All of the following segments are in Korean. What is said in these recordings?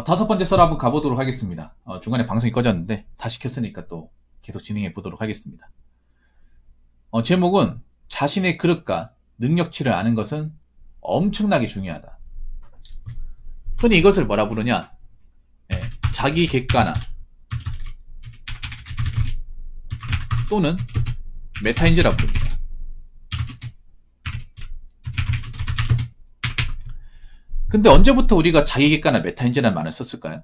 다섯 번째 썰 한번 가보도록 하겠습니다. 중간에 방송이 꺼졌는데 다시 켰으니까 또 계속 진행해 보도록 하겠습니다. 제목은 자신의 그릇과 능력치를 아는 것은 엄청나게 중요하다. 흔히 이것을 뭐라 부르냐? 자기 객관화 또는 메타인지라고 부릅니다. 근데 언제부터 우리가 자기 객관화 메타인지라는 말을 썼을까요?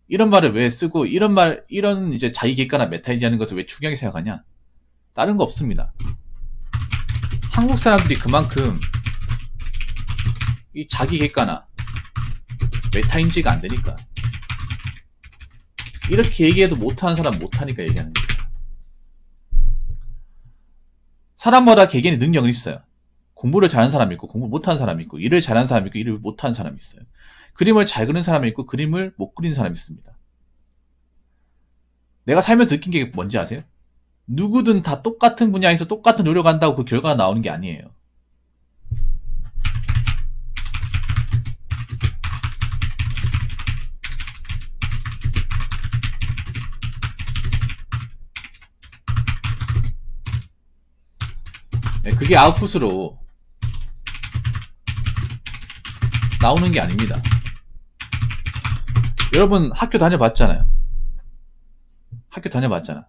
이런 말을 왜 쓰고 이런 이제 자기 객관화 메타인지 하는 것을 왜 중요하게 생각하냐? 다른 거 없습니다. 한국 사람들이 그만큼 이 자기 객관화 메타인지가 안 되니까, 이렇게 얘기해도 못하는 사람 못하니까 얘기하는 거예요. 사람마다 개개인의 능력은 있어요. 공부를 잘하는 사람이 있고 공부 못하는 사람이 있고, 일을 잘하는 사람이 있고 일을 못하는 사람이 있어요. 그림을 잘 그리는 사람이 있고 그림을 못 그리는 사람이 있습니다. 내가 살면서 느낀 게 뭔지 아세요? 누구든 다 똑같은 분야에서 똑같은 노력한다고 그 결과가 나오는 게 아니에요. 그게 아웃풋으로 나오는 게 아닙니다. 여러분 학교 다녀봤잖아요. 학교 다녀봤잖아.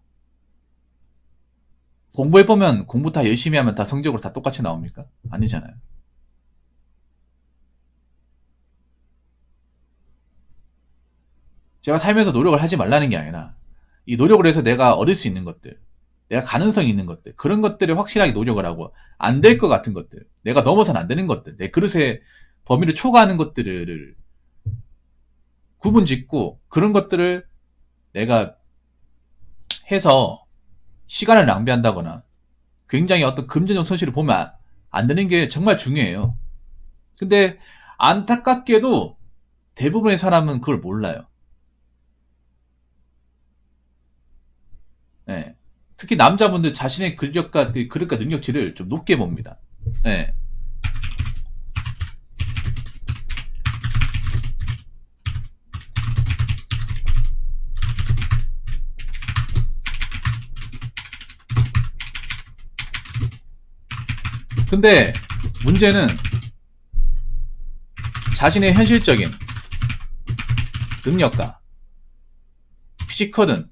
공부해보면 공부 다 열심히 하면 다 성적으로 다 똑같이 나옵니까? 아니잖아요. 제가 살면서 노력을 하지 말라는 게 아니라, 이 노력을 해서 내가 얻을 수 있는 것들, 내가 가능성이 있는 것들, 그런 것들을 확실하게 노력을 하고, 안 될 것 같은 것들, 내가 넘어서는 안 되는 것들, 내 그릇의 범위를 초과하는 것들을 구분 짓고, 그런 것들을 내가 해서 시간을 낭비한다거나 굉장히 어떤 금전적 손실을 보면 안 되는 게 정말 중요해요. 근데 안타깝게도 대부분의 사람은 그걸 몰라요. 네. 특히 남자분들 자신의 그릇과 능력치를 좀 높게 봅니다. 네. 근데 문제는 자신의 현실적인 능력과 피지컬은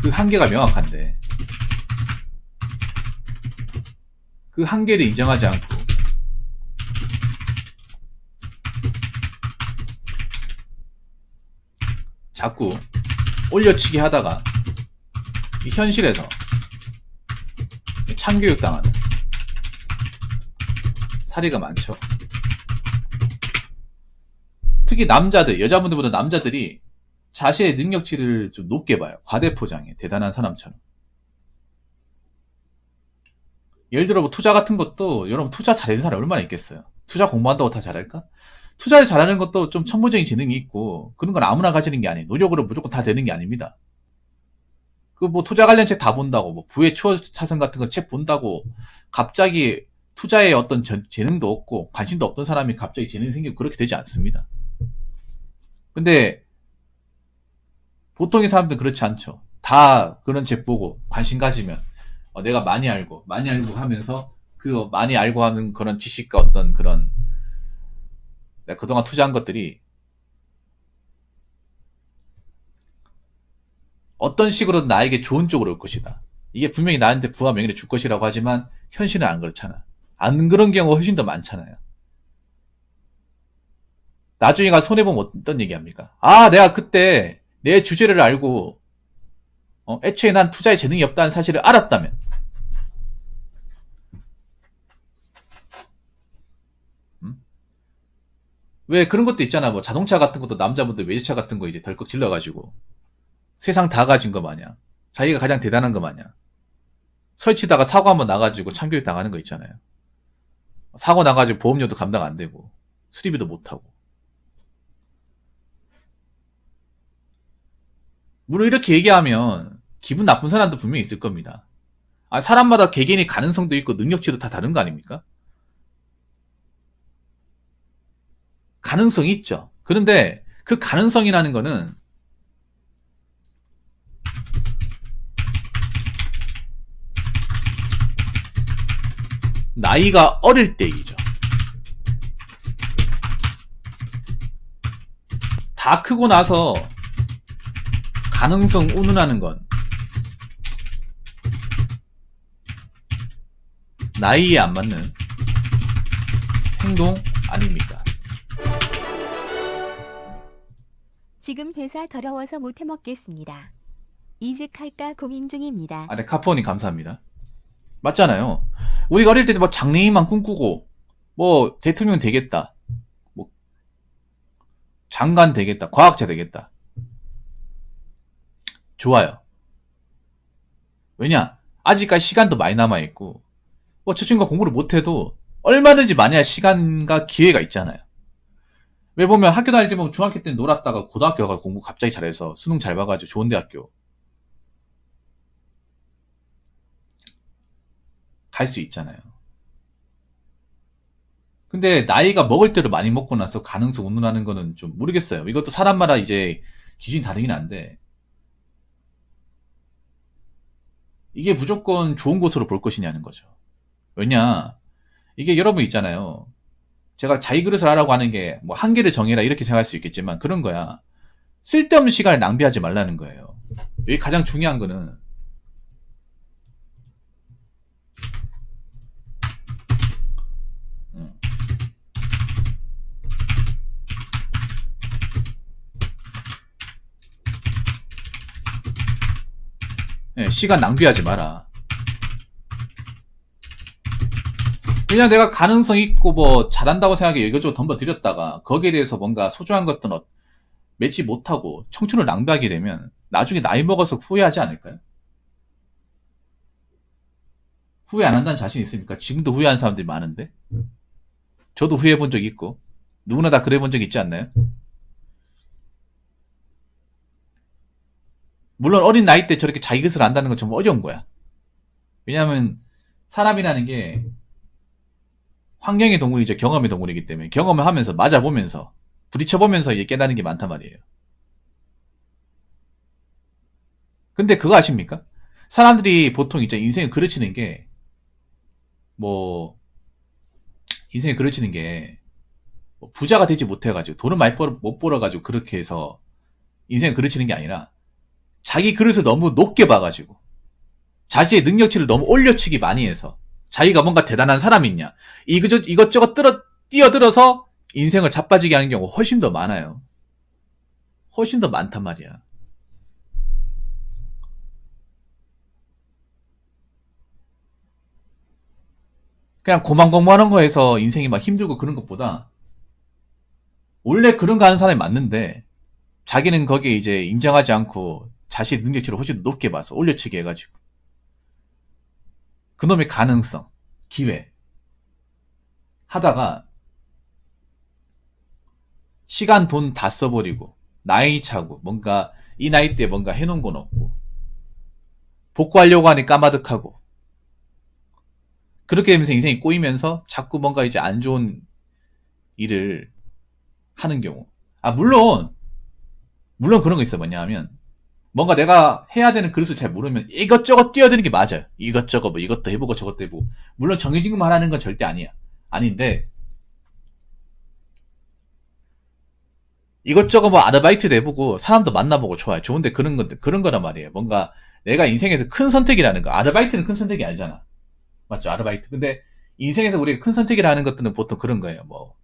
그 한계가 명확한데, 그 한계를 인정하지 않고 자꾸 올려치기 하다가 이 현실에서 참교육 당하는 사례가 많죠. 특히 남자들, 여자분들보다 남자들이 자신의 능력치를 좀 높게 봐요. 과대포장해. 대단한 사람처럼. 예를 들어 뭐 투자 같은 것도, 여러분 투자 잘하는 사람이 얼마나 있겠어요? 투자 공부한다고 다 잘할까? 투자를 잘하는 것도 좀 천부적인 재능이 있고, 그런 건 아무나 가지는 게 아니에요. 노력으로 무조건 다 되는 게 아닙니다. 그 뭐 투자 관련 책 다 본다고, 뭐 부의 추월 차선 같은 거 책 본다고 갑자기 투자에 어떤 재능도 없고 관심도 없던 사람이 갑자기 재능이 생기고 그렇게 되지 않습니다. 근데 보통의 사람들은 그렇지 않죠. 다 그런 책 보고 관심 가지면 내가 많이 알고 하면서 그 많이 알고 하는 그런 지식과 어떤 그런 내가 그동안 투자한 것들이 어떤 식으로든 나에게 좋은 쪽으로 올 것이다. 이게 분명히 나한테 부와 명예를 줄 것이라고 하지만 현실은 안 그렇잖아. 안 그런 경우가 훨씬 더 많잖아요. 나중에 가서 손해보면 어떤 얘기합니까? 아, 내가 그때 내 주제를 알고 애초에 난 투자에 재능이 없다는 사실을 알았다면, 왜 그런 것도 있잖아. 뭐 자동차 같은 것도 남자분들 외제차 같은 거 이제 덜컥 질러가지고 세상 다 가진 거 마냥 자기가 가장 대단한 거 마냥 설치다가 사고 한번 나가지고 참교육 당하는 거 있잖아요. 사고 나가지고 보험료도 감당 안 되고 수리비도 못 하고. 물론 이렇게 얘기하면 기분 나쁜 사람도 분명히 있을 겁니다. 아, 사람마다 개개인의 가능성도 있고 능력치도 다 다른 거 아닙니까? 가능성이 있죠. 그런데 그 가능성이라는 거는 나이가 어릴 때이죠. 다 크고 나서 가능성 운운하는 건 나이에 안 맞는 행동 아닙니까? 지금 회사 더러워서 못 해먹겠습니다. 이직할까 고민 중입니다. 네, 카포님 감사합니다. 맞잖아요. 우리가 어릴 때 뭐 장래희망 꿈꾸고 뭐 대통령 되겠다, 뭐 장관 되겠다, 과학자 되겠다. 좋아요. 왜냐? 아직까지 시간도 많이 남아있고 뭐 저 친구가 공부를 못해도 얼마든지 만약 시간과 기회가 있잖아요. 왜 보면 학교 다닐 때 보면 중학교 때 놀았다가 고등학교 가서 공부 갑자기 잘해서 수능 잘 봐가지고 좋은 대학교 갈 수 있잖아요. 근데 나이가 먹을 대로 많이 먹고 나서 가능성 운운하는 거는 좀 모르겠어요. 이것도 사람마다 이제 기준이 다르긴 한데 이게 무조건 좋은 곳으로 볼 것이냐는 거죠. 왜냐, 이게 여러분 있잖아요. 제가 자기 그릇을 하라고 하는 게 뭐 한계를 정해라 이렇게 생각할 수 있겠지만 그런 거야. 쓸데없는 시간을 낭비하지 말라는 거예요. 여기 가장 중요한 거는 시간 낭비하지 마라. 그냥 내가 가능성 있고 뭐 잘한다고 생각해 이것저것 덤벼들였다가 거기에 대해서 뭔가 소중한 것들은 맺지 못하고 청춘을 낭비하게 되면 나중에 나이 먹어서 후회하지 않을까요? 후회 안 한다는 자신 있습니까? 지금도 후회하는 사람들이 많은데 저도 후회해 본 적이 있고 누구나 다 그래 본 적이 있지 않나요? 물론 어린 나이 때 저렇게 자기 것을 안다는 건 정말 어려운 거야. 왜냐하면 사람이라는 게 환경의 동물이죠. 경험의 동물이기 때문에 경험을 하면서 맞아보면서 부딪혀보면서 이게 깨닫는 게 많단 말이에요. 근데 그거 아십니까? 사람들이 보통 이제 인생을 그르치는 게 뭐 인생을 그르치는 게 부자가 되지 못해가지고 돈을 많이 못 벌어가지고 그렇게 해서 인생을 그르치는 게 아니라 자기 그릇을 너무 높게 봐가지고 자기의 능력치를 너무 올려치기 많이 해서 자기가 뭔가 대단한 사람이 있냐 이것저것 뛰어들어서 인생을 자빠지게 하는 경우가 훨씬 더 많아요. 훨씬 더 많단 말이야. 그냥 고만고만한 거에서 인생이 막 힘들고 그런 것보다 원래 그런 거 하는 사람이 맞는데 자기는 거기에 이제 인정하지 않고 자신의 능력치를 훨씬 더 높게 봐서 올려치기 해가지고 그놈의 가능성, 기회 하다가 시간, 돈 다 써버리고 나이 차고 뭔가 이 나이 때 뭔가 해놓은 건 없고 복구하려고 하니 까마득하고 그렇게 되면서 인생이 꼬이면서 자꾸 뭔가 이제 안 좋은 일을 하는 경우. 물론 그런 거 있어. 뭐냐 하면 뭔가 내가 해야 되는 그릇을 잘 모르면 이것저것 뛰어드는 게 맞아요. 이것저것 뭐 이것도 해보고 저것도 해보고. 물론 정해진 것만 하는 건 절대 아니야. 아닌데 이것저것 뭐 아르바이트도 해보고 사람도 만나보고 좋아요. 좋은데 그런 거란 말이에요. 뭔가 내가 인생에서 큰 선택이라는 거. 아르바이트는 큰 선택이 아니잖아. 맞죠? 아르바이트. 근데 인생에서 우리가 큰 선택이라는 것들은 보통 그런 거예요. 뭐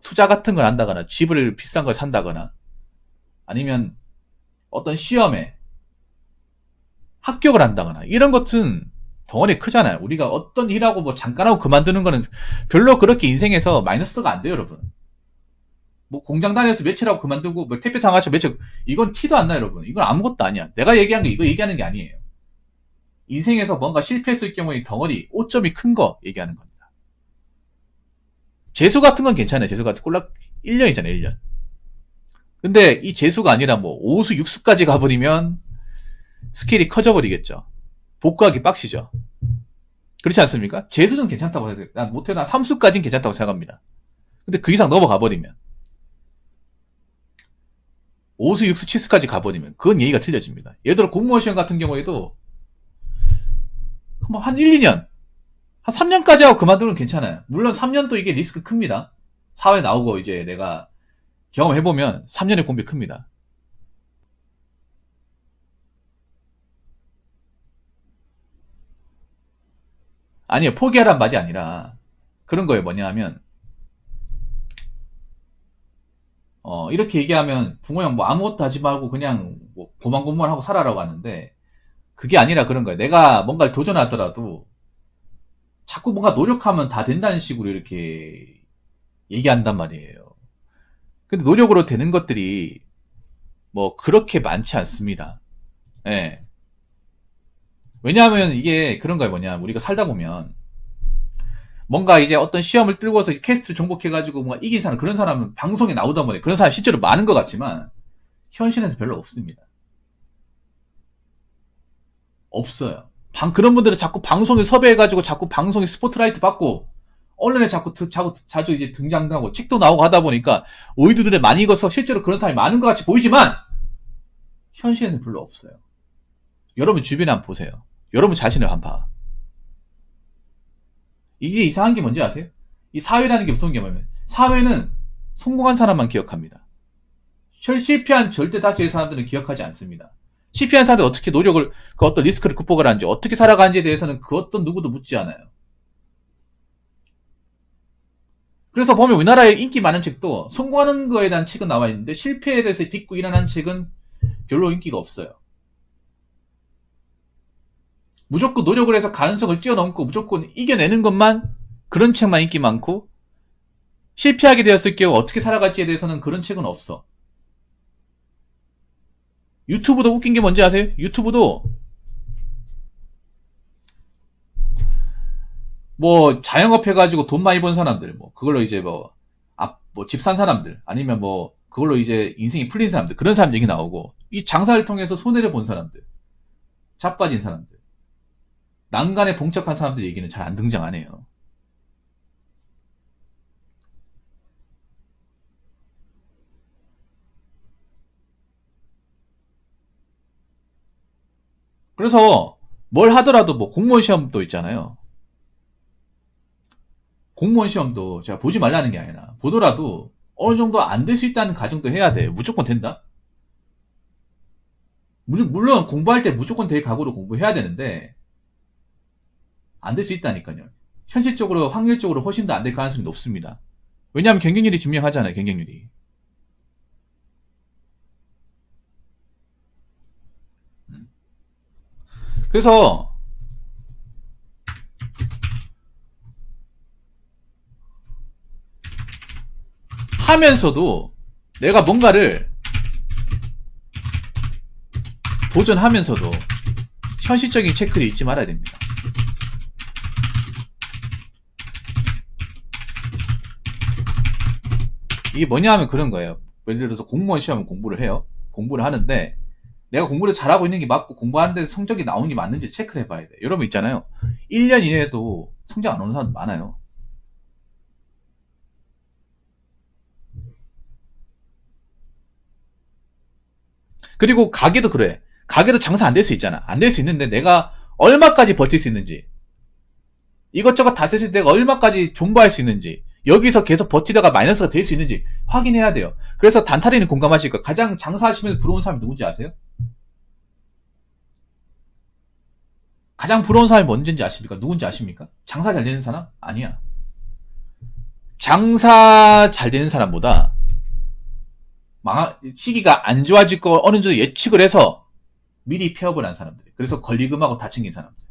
투자 같은 걸 한다거나 집을 비싼 걸 산다거나 아니면 어떤 시험에 합격을 한다거나 이런 것은 덩어리 크잖아요. 우리가 어떤 일하고 뭐 잠깐 하고 그만두는 거는 별로 그렇게 인생에서 마이너스가 안 돼요, 여러분. 뭐 공장 다녀서 며칠 하고 그만두고 뭐 택배 상하차 며칠 이건 티도 안 나요, 여러분. 이건 아무것도 아니야. 내가 얘기한 게 이거 얘기하는 게 아니에요. 인생에서 뭔가 실패했을 경우에 덩어리 오점이 큰 거 얘기하는 겁니다. 재수 같은 건 괜찮아요. 재수 같은 꼴락 1년이잖아요. 1년. 근데 이 재수가 아니라 뭐 5수 6수까지 가버리면 스케일이 커져버리겠죠. 복구하기 빡시죠. 그렇지 않습니까? 재수는 괜찮다고 해서 난 못해도 한 3수까지는 괜찮다고 생각합니다. 근데 그 이상 넘어가 버리면, 5수, 6수, 7수까지 가버리면 그건 얘기가 틀려집니다. 예를 들어 공무원 시험 같은 경우에도 한 1, 2년, 한 3년까지 하고 그만두면 괜찮아요. 물론 3년도 이게 리스크 큽니다. 사회 나오고 이제 내가 경험해보면 3년의 공비 큽니다. 아니요, 포기하란 말이 아니라 그런 거예요. 뭐냐 하면 이렇게 얘기하면 부모형 뭐 아무것도 하지 말고 그냥 뭐 고만고만 하고 살아라고 하는데, 그게 아니라 그런 거예요. 내가 뭔가를 도전하더라도 자꾸 뭔가 노력하면 다 된다는 식으로 이렇게 얘기한단 말이에요. 근데 노력으로 되는 것들이 뭐 그렇게 많지 않습니다. 예. 왜냐하면 이게 그런 거예요. 뭐냐, 우리가 살다 보면 뭔가 이제 어떤 시험을 뚫고서 퀘스트를 정복해가지고 뭔가 이긴 사람, 그런 사람은 방송에 나오다 보니 그런 사람 실제로 많은 것 같지만 현실에서 별로 없습니다. 없어요. 그런 분들은 자꾸 방송에 섭외해가지고 자꾸 방송에 스포트라이트 받고 언론에 자주 이제 등장하고 책도 나오고 하다 보니까 오이도들에 많이 익어서 실제로 그런 사람이 많은 것 같이 보이지만 현실에서는 별로 없어요. 여러분 주변에 한번 보세요. 여러분 자신을 한번 봐. 이게 이상한 게 뭔지 아세요? 이 사회라는 게 무서운 게 뭐냐면, 사회는 성공한 사람만 기억합니다. 실패한 절대 다수의 사람들은 기억하지 않습니다. 실패한 사람들이 어떻게 노력을, 그 어떤 리스크를 극복을 하는지, 어떻게 살아가는지에 대해서는 그 어떤 누구도 묻지 않아요. 그래서 보면 우리나라에 인기 많은 책도 성공하는 거에 대한 책은 나와 있는데 실패에 대해서 딛고 일어나는 책은 별로 인기가 없어요. 무조건 노력을 해서 가능성을 뛰어넘고 무조건 이겨내는 것만, 그런 책만 인기 많고, 실패하게 되었을 경우 어떻게 살아갈지에 대해서는 그런 책은 없어. 유튜브도 웃긴 게 뭔지 아세요? 유튜브도 뭐 자영업 해가지고 돈 많이 번 사람들, 뭐 그걸로 이제 뭐 집 산 사람들, 아니면 뭐 그걸로 이제 인생이 풀린 사람들, 그런 사람 얘기 나오고, 이 장사를 통해서 손해를 본 사람들, 자빠진 사람들, 난간에 봉착한 사람들 얘기는 잘 안 등장 안 해요. 그래서 뭘 하더라도 뭐 공무원 시험도 있잖아요. 공무원 시험도 제가 보지 말라는 게 아니라 보더라도 어느 정도 안 될 수 있다는 가정도 해야 돼. 무조건 된다? 물론 공부할 때 무조건 될 각오로 공부해야 되는데 안 될 수 있다니까요. 현실적으로 확률적으로 훨씬 더 안 될 가능성이 높습니다. 왜냐하면 경쟁률이 증명하잖아요. 경쟁률이. 그래서 하면서도 내가 뭔가를 도전하면서도 현실적인 체크를 잊지 말아야 됩니다. 이게 뭐냐 하면 그런 거예요. 예를 들어서 공무원 시험을 공부를 해요. 공부를 하는데 내가 공부를 잘하고 있는 게 맞고 공부하는데 성적이 나오는 게 맞는지 체크를 해봐야 돼. 여러분 있잖아요. 1년 이내에도 성적 안 오는 사람 많아요. 그리고 가게도 그래. 가게도 장사 안 될 수 있잖아. 안 될 수 있는데 내가 얼마까지 버틸 수 있는지, 이것저것 다 쓸 때 내가 얼마까지 존버할 수 있는지, 여기서 계속 버티다가 마이너스가 될 수 있는지 확인해야 돼요. 그래서 단타리는 공감하실 거예요. 가장 장사하시면서 부러운 사람이 누군지 아세요? 가장 부러운 사람이 뭔지 아십니까? 누군지 아십니까? 장사 잘 되는 사람? 아니야. 장사 잘 되는 사람보다 시기가 안 좋아질 거 어느 정도 예측을 해서 미리 폐업을 한 사람들. 그래서 권리금하고 다 챙긴 사람들.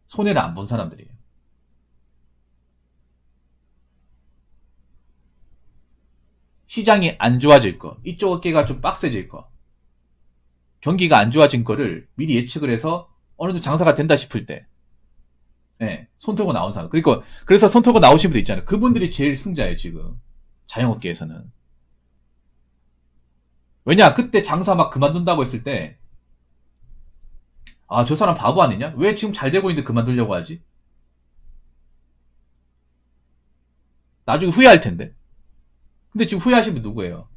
손해를 안 본 사람들이에요. 시장이 안 좋아질 거, 이쪽 어깨가 좀 빡세질 거, 경기가 안 좋아진 거를 미리 예측을 해서 어느 정도 장사가 된다 싶을 때, 네, 손 털고 나온 사람. 그러니까 그래서 손 털고 나오신 분들 있잖아요. 그분들이 제일 승자예요, 지금. 자영업계에서는. 왜냐, 그때 장사 막 그만둔다고 했을 때, 아, 저 사람 바보 아니냐? 왜 지금 잘 되고 있는데 그만두려고 하지? 나중에 후회할 텐데. 근데 지금 후회하시는 분 누구예요?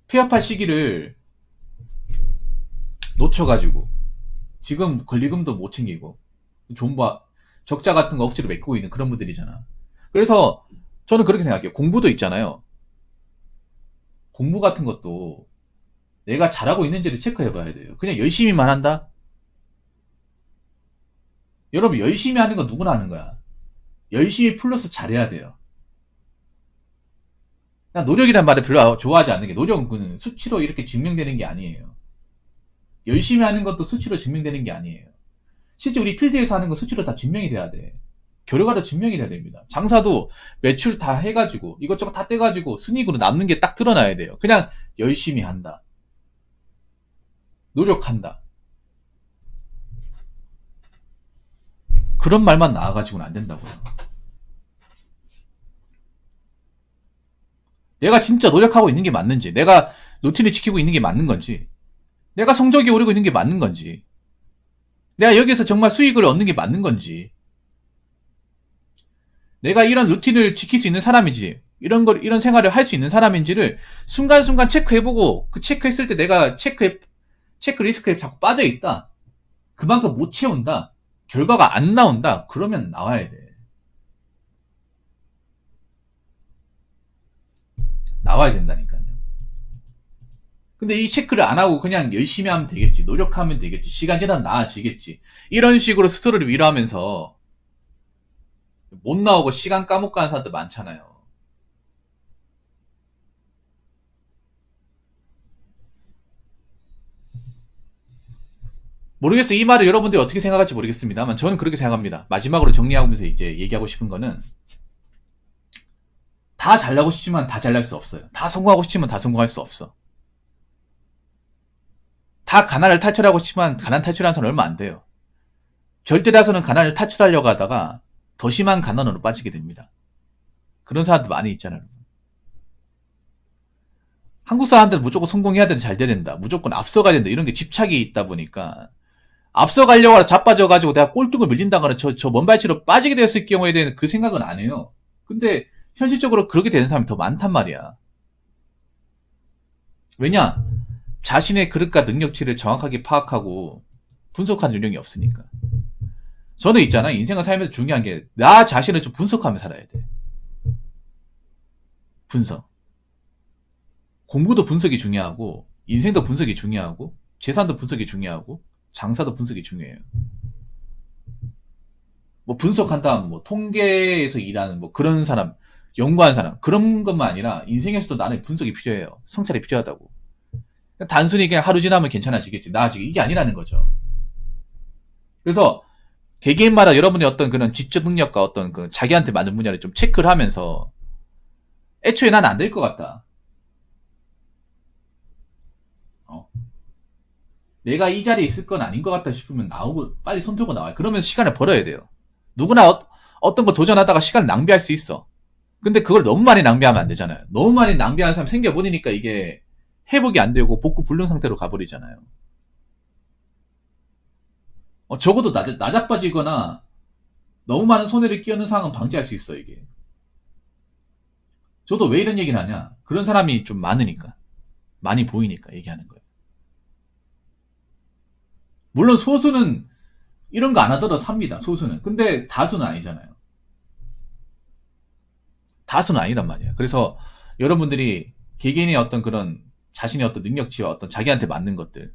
폐업할 시기를 놓쳐가지고 지금 권리금도 못 챙기고 존버 적자 같은 거 억지로 메꾸고 있는 그런 분들이잖아. 그래서 저는 그렇게 생각해요. 공부도 있잖아요. 공부 같은 것도 내가 잘하고 있는지를 체크해 봐야 돼요. 그냥 열심히만 한다? 여러분, 열심히 하는 건 누구나 하는 거야. 열심히 플러스 잘해야 돼요. 그냥 노력이란 말을 별로 좋아하지 않는 게, 노력은 수치로 이렇게 증명되는 게 아니에요. 열심히 하는 것도 수치로 증명되는 게 아니에요. 실제 우리 필드에서 하는 건 수치로 다 증명이 돼야 돼. 결과로 증명이 돼야 됩니다. 장사도 매출 다 해가지고 이것저것 다 떼가지고 순이익으로 남는 게 딱 드러나야 돼요. 그냥 열심히 한다. 노력한다. 그런 말만 나와가지고는 안 된다고요. 내가 진짜 노력하고 있는 게 맞는지, 내가 루틴을 지키고 있는 게 맞는 건지, 내가 성적이 오르고 있는 게 맞는 건지, 내가 여기서 정말 수익을 얻는 게 맞는 건지, 내가 이런 루틴을 지킬 수 있는 사람인지, 이런 생활을 할 수 있는 사람인지를 순간순간 체크해보고, 그 체크했을 때 내가 체크 리스크에 자꾸 빠져있다. 그만큼 못 채운다. 결과가 안 나온다. 그러면 나와야 돼. 나와야 된다니까요. 근데 이 체크를 안 하고 그냥 열심히 하면 되겠지. 노력하면 되겠지. 시간 지나면 나아지겠지. 이런 식으로 스스로를 위로하면서 못 나오고 시간 까먹고 하는 사람들 많잖아요. 모르겠어요. 이 말을 여러분들이 어떻게 생각할지 모르겠습니다만 저는 그렇게 생각합니다. 마지막으로 정리하면서 이제 얘기하고 싶은 거는, 다 잘나고 싶지만 다 잘날 수 없어요. 다 성공하고 싶지만 다 성공할 수 없어. 다 가난을 탈출하고 싶지만 가난 탈출하는 사람은 얼마 안 돼요. 절대 다수는 가난을 탈출하려고 하다가 더 심한 가난으로 빠지게 됩니다. 그런 사람들 많이 있잖아요. 한국 사람들은 무조건 성공해야 된다, 잘 돼야 된다, 무조건 앞서가야 된다, 이런 게 집착이 있다 보니까 앞서가려고 하다 자빠져가지고 내가 꼴등을 밀린다거나 저 먼발치로 빠지게 되었을 경우에 대한 그 생각은 안 해요. 근데 현실적으로 그렇게 되는 사람이 더 많단 말이야. 왜냐? 자신의 그릇과 능력치를 정확하게 파악하고 분석하는 요령이 없으니까. 저는 있잖아, 인생을 살면서 중요한 게 나 자신을 좀 분석하며 살아야 돼. 분석. 공부도 분석이 중요하고, 인생도 분석이 중요하고, 재산도 분석이 중요하고, 장사도 분석이 중요해요. 뭐 분석한다면 뭐 통계에서 일하는 뭐 그런 사람, 연구한 사람, 그런 것만 아니라 인생에서도 나는 분석이 필요해요. 성찰이 필요하다고. 단순히 그냥 하루 지나면 괜찮아지겠지, 나아지게, 이게 아니라는 거죠. 그래서 개개인마다 여러분의 어떤 그런 지적 능력과 어떤 그 자기한테 맞는 분야를 좀 체크를 하면서, 애초에 난 안 될 것 같다. 내가 이 자리에 있을 건 아닌 것 같다 싶으면 나오고, 빨리 손 들고 나와요. 그러면 시간을 벌어야 돼요. 누구나 어떤 거 도전하다가 시간을 낭비할 수 있어. 근데 그걸 너무 많이 낭비하면 안 되잖아요. 너무 많이 낭비하는 사람 생겨버리니까 이게 회복이 안 되고 복구 불능 상태로 가버리잖아요. 적어도 나자빠지거나 너무 많은 손해를 끼얹는 상황은 방지할 수 있어, 이게. 저도 왜 이런 얘기를 하냐? 그런 사람이 좀 많으니까. 많이 보이니까 얘기하는 거예요. 물론 소수는 이런 거 안 하더라도 삽니다. 소수는. 근데 다수는 아니잖아요. 다수는 아니란 말이에요. 그래서 여러분들이 개개인의 어떤 그런 자신의 어떤 능력치와 어떤 자기한테 맞는 것들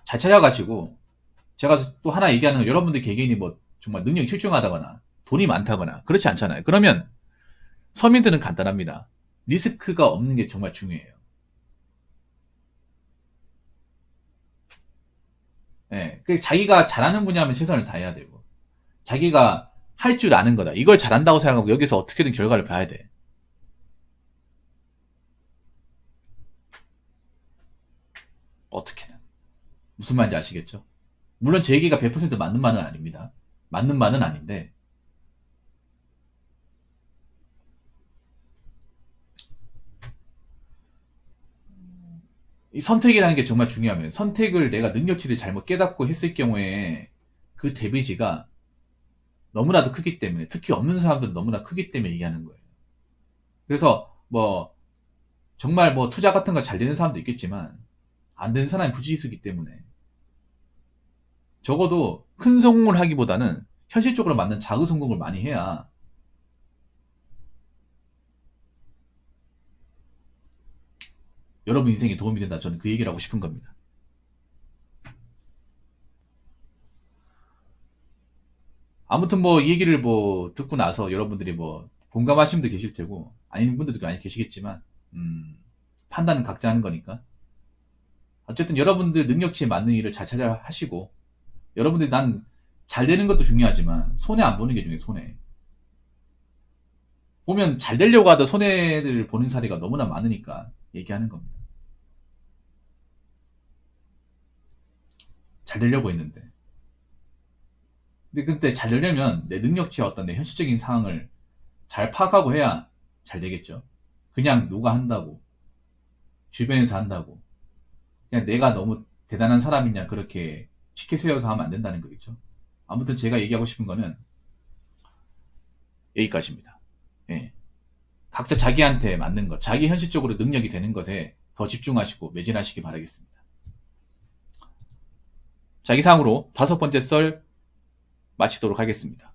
잘 찾아가시고, 제가 또 하나 얘기하는 건, 여러분들 개개인이 뭐 정말 능력이 출중하다거나 돈이 많다거나 그렇지 않잖아요. 그러면 서민들은 간단합니다. 리스크가 없는 게 정말 중요해요. 예, 자기가 잘하는 분야면 최선을 다해야 되고, 자기가 할 줄 아는 거다, 이걸 잘한다고 생각하고 여기서 어떻게든 결과를 봐야 돼. 어떻게든. 무슨 말인지 아시겠죠? 물론 제 얘기가 100% 맞는 말은 아닙니다. 맞는 말은 아닌데, 이 선택이라는 게 정말 중요하면, 선택을 내가 능력치를 잘못 깨닫고 했을 경우에 그 데미지가 너무나도 크기 때문에, 특히 없는 사람들은 너무나 크기 때문에 얘기하는 거예요. 그래서 뭐 정말 뭐 투자 같은 거 잘 되는 사람도 있겠지만 안 되는 사람이 부지기수기 때문에 적어도 큰 성공을 하기보다는 현실적으로 맞는 작은 성공을 많이 해야 여러분 인생에 도움이 된다. 저는 그 얘기를 하고 싶은 겁니다. 아무튼 뭐 이 얘기를 뭐 듣고 나서 여러분들이 뭐 공감하시는 분도 계실 테고 아닌 분들도 많이 계시겠지만 판단은 각자 하는 거니까 어쨌든 여러분들 능력치에 맞는 일을 잘 찾아 하시고 여러분들이 난 잘 되는 것도 중요하지만 손해 안 보는 게 중요해. 손해 보면 잘 되려고 하다 손해를 보는 사례가 너무나 많으니까 얘기하는 겁니다. 잘 되려고 했는데 근데 그때 잘 되려면 내 능력치와 어떤 내 현실적인 상황을 잘 파악하고 해야 잘 되겠죠. 그냥 누가 한다고 주변에서 한다고 그냥 내가 너무 대단한 사람이냐 그렇게 치켜 세워서 하면 안 된다는 거겠죠. 아무튼 제가 얘기하고 싶은 거는 여기까지입니다. 예. 각자 자기한테 맞는 것, 자기 현실적으로 능력이 되는 것에 더 집중하시고 매진하시기 바라겠습니다. 자, 이상으로 5번째 썰 마치도록 하겠습니다.